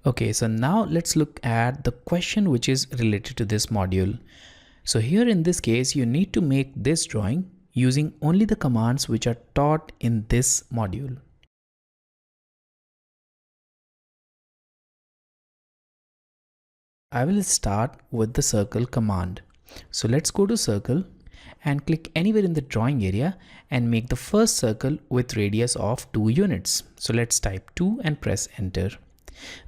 Okay, so now let's look at the question which is related to this module. So here in this case, you need to make this drawing using only the commands which are taught in this module. I will start with the circle command. So let's go to circle and click anywhere in the drawing area and make the first circle with radius of 2 units. So let's type 2 and press enter.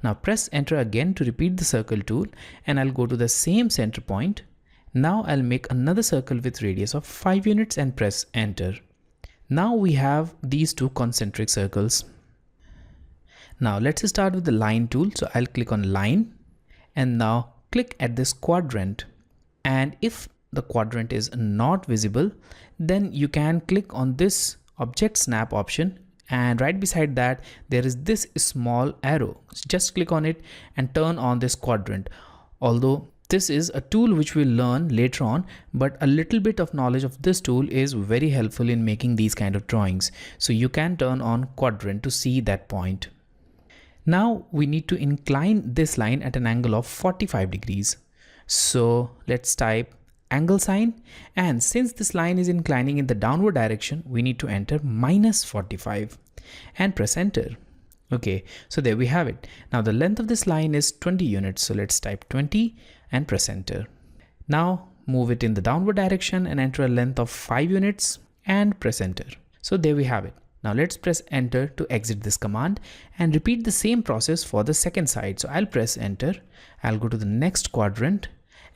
Now press enter again to repeat the circle tool, and I'll go to the same center point. Now I'll make another circle with radius of 5 units and press enter. Now we have these two concentric circles. Now let's start with the line tool. So I'll click on line and now click at this quadrant. And if the quadrant is not visible, then you can click on this object snap option, and right beside that there is this small arrow. Just click on it and turn on this quadrant. Although this is a tool which we'll learn later on, but a little bit of knowledge of this tool is very helpful in making these kind of drawings. So you can turn on quadrant to see that point. Now we need to incline this line at an angle of 45 degrees. So let's type angle sign, and since this line is inclining in the downward direction, we need to enter -45 and press enter. Okay, so there we have it. Now the length of this line is 20 units, so let's type 20 and press enter. Now move it in the downward direction and enter a length of 5 units and press enter. So there we have it. Now let's press enter to exit this command and repeat the same process for the second side. So I'll press enter, I'll go to the next quadrant,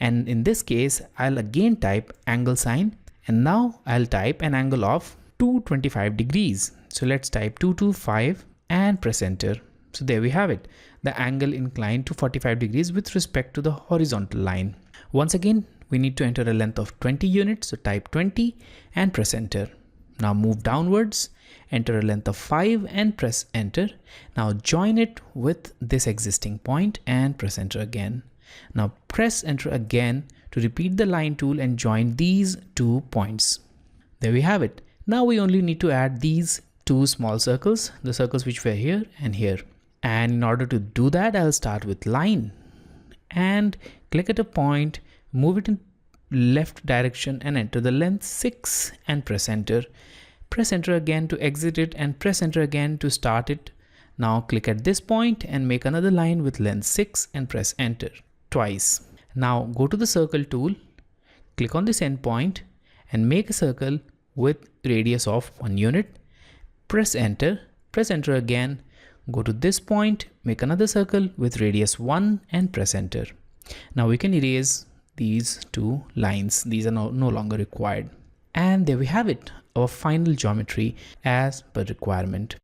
and in this case I'll again type angle sign, and now I'll type an angle of 225 degrees. So let's type 225 and press enter. So there we have it. The angle inclined to 45 degrees with respect to the horizontal line. Once again, we need to enter a length of 20 units. So type 20 and press enter. Now move downwards, enter a length of 5 and press enter. Now join it with this existing point and press enter again. Now press enter again to repeat the line tool and join these 2 points. There we have it. Now we only need to add these 2 small circles, the circles which were here and here. And in order to do that, I'll start with line and click at a point, move it in left direction and enter the length 6 and press enter. Press enter again to exit it and press enter again to start it. Now click at this point and make another line with length 6 and press enter twice. Now go to the circle tool, click on this endpoint and make a circle with radius of 1 unit. Press enter again, go to this point, make another circle with radius 1 and press enter. Now we can erase these 2 lines. These are no longer required. And there we have it, our final geometry as per requirement.